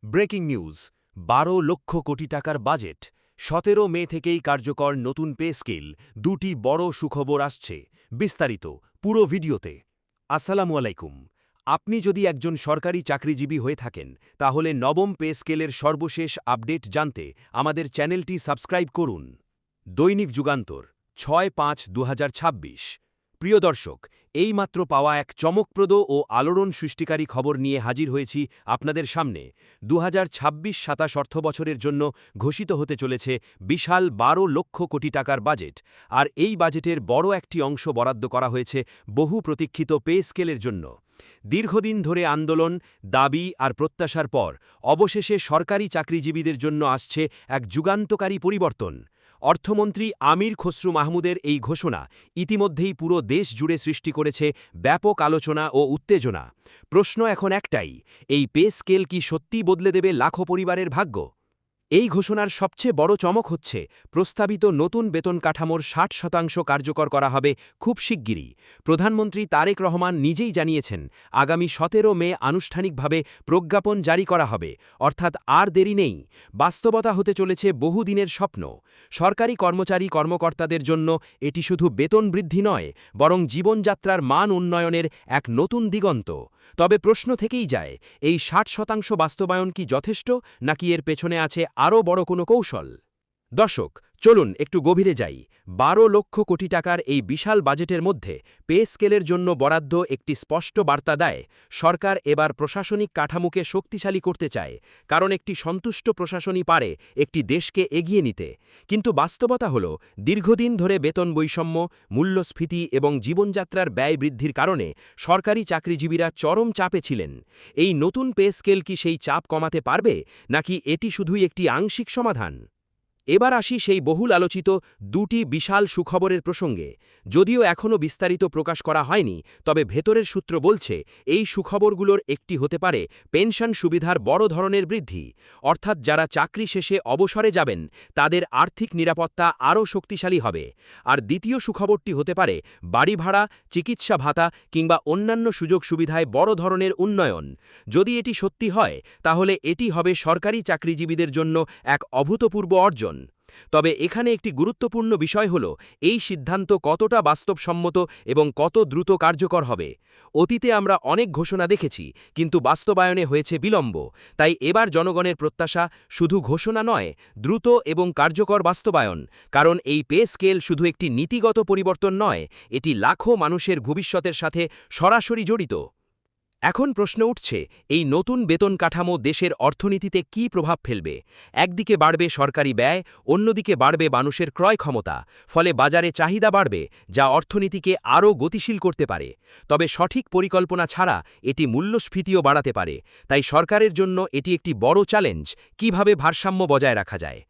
Breaking news ১২ lakh crore টাকার budget ১৭ মে থেকেই কার্যকর নতুন পে স্কেল দুটি বড় সুখবর আসছে বিস্তারিত পুরো ভিডিওতে আসসালামু আলাইকুম আপনি যদি একজন সরকারি চাকরিজীবী হয়ে থাকেন তাহলে নবম পে স্কেলের সর্বশেষ আপডেট জানতে আমাদের চ্যানেলটি সাবস্ক্রাইব করুন দৈনিক যুগান্তর ৬-৫-২০২৬ প্রিয় দর্শক এইমাত্র পাওয়া এক চমকপ্রদ ও আলোড়ন সৃষ্টিকারী খবর নিয়ে হাজির হয়েছি আপনাদের সামনে ২০২৬-২৭ অর্থবছরের জন্য ঘোষিত হতে চলেছে বিশাল ১২ লক্ষ কোটি টাকার বাজেট আর এই বাজেটের বড় একটি অংশ বরাদ্দ করা হয়েছে বহু প্রতীক্ষিত পে স্কেলের জন্য দীর্ঘদিন ধরে আন্দোলন দাবি আর প্রত্যাশার পর অবশেষে সরকারি চাকরিজীবীদের জন্য আসছে এক যুগান্তকারী পরিবর্তন অর্থমন্ত্রী আমির খসরু মাহমুদের এই ঘোষণা ইতিমধ্যেই পুরো দেশ জুড়ে সৃষ্টি করেছে ব্যাপক আলোচনা ও উত্তেজনা প্রশ্ন এখন একটাই এই পে স্কেল কি সত্যিই বদলে দেবে লাখো পরিবারের ভাগ্য এই ঘোষণার সবচেয়ে বড় চমক হচ্ছে প্রস্তাবিত নতুন বেতন কাঠামোর ৬০% কার্যকর করা হবে খুব শিগগিরই প্রধানমন্ত্রী তারেক রহমান নিজেই জানিয়েছেন আগামী ১৭ মে আনুষ্ঠানিকভাবে প্রজ্ঞাপন জারি করা হবে অর্থাৎ আর দেরি নেই বাস্তবতা হতে চলেছে বহুদিনের স্বপ্ন সরকারি কর্মচারী কর্মকর্তাদের জন্য এটি শুধু বেতন বৃদ্ধি নয় বরং জীবনযাত্রার মান উন্নয়নের এক নতুন দিগন্ত তবে প্রশ্ন থেকেই যায় এই ৬০% বাস্তবায়ন কি যথেষ্ট নাকি এর পেছনে আছে আরও বড় কোনো কৌশল দর্শক চলুন একটু গভীরে যাই ১২ লক্ষ কোটি টাকার এই বিশাল বাজেটের মধ্যে পে স্কেলের জন্য বরাদ্দ একটি স্পষ্ট বার্তা দেয় সরকার এবার প্রশাসনিক কাঠামোকে শক্তিশালী করতে চায় কারণ একটি সন্তুষ্ট প্রশাসনই পারে একটি দেশকে এগিয়ে নিতে কিন্তু বাস্তবতা হল দীর্ঘদিন ধরে বেতন বৈষম্য মূল্যস্ফীতি এবং জীবনযাত্রার ব্যয় বৃদ্ধির কারণে সরকারি চাকরিজীবীরা চরম চাপে ছিলেন এই নতুন পে স্কেল কি সেই চাপ কমাতে পারবে নাকি এটি শুধুই একটি আংশিক সমাধান এবার আসি সেই বহুল আলোচিত দুটি বিশাল সুখবরের প্রসঙ্গে যদিও এখনও বিস্তারিত প্রকাশ করা হয়নি তবে ভেতরের সূত্র বলছে এই সুখবরগুলোর একটি হতে পারে পেনশন সুবিধার বড় ধরনের বৃদ্ধি অর্থাৎ যারা চাকরি শেষে অবসরে যাবেন তাদের আর্থিক নিরাপত্তা আরও শক্তিশালী হবে আর দ্বিতীয় সুখবরটি হতে পারে বাড়ি ভাড়া চিকিৎসা ভাতা কিংবা অন্যান্য সুযোগ সুবিধায় বড় ধরনের উন্নয়ন যদি এটি সত্যি হয় তাহলে এটি হবে সরকারি চাকরিজীবীদের জন্য এক অভূতপূর্ব অর্জন তবে এখানে একটি গুরুত্বপূর্ণ বিষয় হল এই সিদ্ধান্ত কতটা বাস্তবসম্মত এবং কত দ্রুত কার্যকর হবে অতীতে আমরা অনেক ঘোষণা দেখেছি কিন্তু বাস্তবায়নে হয়েছে বিলম্ব তাই এবার জনগণের প্রত্যাশা শুধু ঘোষণা নয় দ্রুত এবং কার্যকর বাস্তবায়ন কারণ এই পে স্কেল শুধু একটি নীতিগত পরিবর্তন নয় এটি লাখো মানুষের ভবিষ্যতের সাথে সরাসরি জড়িত এখন প্রশ্ন উঠছে এই নতুন বেতন কাঠামো দেশের অর্থনীতিতে কী প্রভাব ফেলবে একদিকে বাড়বে সরকারি ব্যয় অন্যদিকে বাড়বে মানুষের ক্রয় ক্ষমতা ফলে বাজারে চাহিদা বাড়বে যা অর্থনীতিকে আরও গতিশীল করতে পারে তবে সঠিক পরিকল্পনা ছাড়া এটি মূল্যস্ফীতিও বাড়াতে পারে তাই সরকারের জন্য এটি একটি বড় চ্যালেঞ্জ কিভাবে ভারসাম্য বজায় রাখা যায়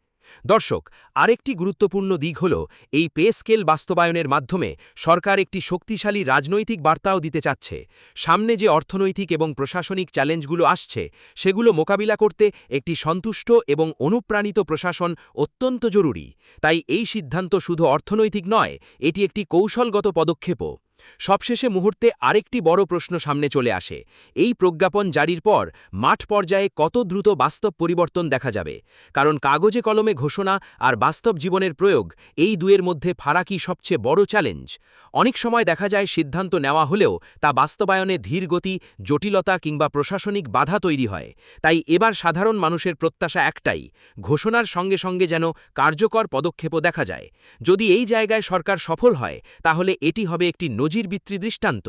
দর্শক আরেকটি গুরুত্বপূর্ণ দিক হল এই পে স্কেল বাস্তবায়নের মাধ্যমে সরকার একটি শক্তিশালী রাজনৈতিক বার্তাও দিতে চাচ্ছে সামনে যে অর্থনৈতিক এবং প্রশাসনিক চ্যালেঞ্জগুলো আসছে সেগুলো মোকাবিলা করতে একটি সন্তুষ্ট এবং অনুপ্রাণিত প্রশাসন অত্যন্ত জরুরি তাই এই সিদ্ধান্ত শুধু অর্থনৈতিক নয় এটি একটি কৌশলগত পদক্ষেপও সবশেষে মুহূর্তে আরেকটি বড় প্রশ্ন সামনে চলে আসে এই প্রজ্ঞাপন জারির পর মাঠ পর্যায়ে কত দ্রুত বাস্তব পরিবর্তন দেখা যাবে কারণ কাগজে কলমে ঘোষণা আর বাস্তব জীবনের প্রয়োগ এই দুয়ের মধ্যে ফারাকই সবচেয়ে বড় চ্যালেঞ্জ অনেক সময় দেখা যায় সিদ্ধান্ত নেওয়া হলেও তা বাস্তবায়নে ধীর গতি জটিলতা কিংবা প্রশাসনিক বাধা তৈরি হয় তাই এবার সাধারণ মানুষের প্রত্যাশা একটাই ঘোষণার সঙ্গে সঙ্গে যেন কার্যকর পদক্ষেপও দেখা যায় যদি এই জায়গায় সরকার সফল হয় তাহলে এটি হবে একটি নজিরবিত্রী দৃষ্টান্ত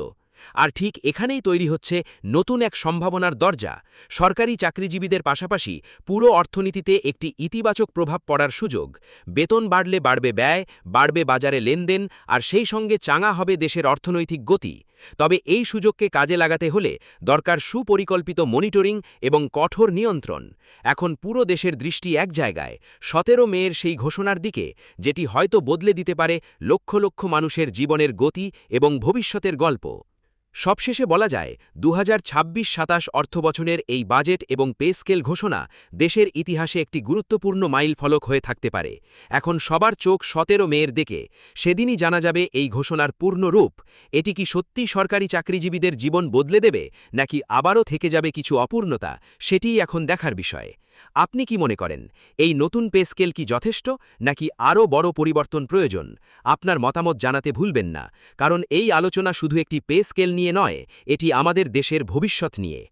আর ঠিক এখানেই তৈরি হচ্ছে নতুন এক সম্ভাবনার দরজা সরকারি চাকরিজীবীদের পাশাপাশি পুরো অর্থনীতিতে একটি ইতিবাচক প্রভাব পড়ার সুযোগ বেতন বাড়লে বাড়বে ব্যয় বাড়বে বাজারে লেনদেন আর সেই সঙ্গে চাঙা হবে দেশের অর্থনৈতিক গতি তবে এই সুযোগকে কাজে লাগাতে হলে দরকার সুপরিকল্পিত মনিটরিং এবং কঠোর নিয়ন্ত্রণ এখন পুরো দেশের দৃষ্টি এক জায়গায় ১৭ মের সেই ঘোষণার দিকে যেটি হয়তো বদলে দিতে পারে লক্ষ লক্ষ মানুষের জীবনের গতি এবং ভবিষ্যতের গল্প সবশেষে বলা যায় 2026-27 অর্থবছরের এই বাজেট এবং পে স্কেল ঘোষণা দেশের ইতিহাসে একটি গুরুত্বপূর্ণ মাইলফলক হয়ে থাকতে পারে। এখন সবার চোখ 17 মের দিকে। সেদিনই জানা যাবে এই ঘোষণার পূর্ণ রূপ। এটি কি সত্যিই সরকারি চাকরিজীবীদের জীবন বদলে দেবে, নাকি আবারও থেকে যাবে কিছু অপূর্ণতা, সেটিই এখন দেখার বিষয়। আপনি কি মনে করেন, এই নতুন পে স্কেল কি যথেষ্ট, নাকি আরও বড় পরিবর্তন প্রয়োজন? আপনার মতামত জানাতে ভুলবেন না, কারণ এই আলোচনা শুধু একটি পে স্কেল নিয়ে নয়, এটি আমাদের দেশের ভবিষ্যৎ নিয়ে।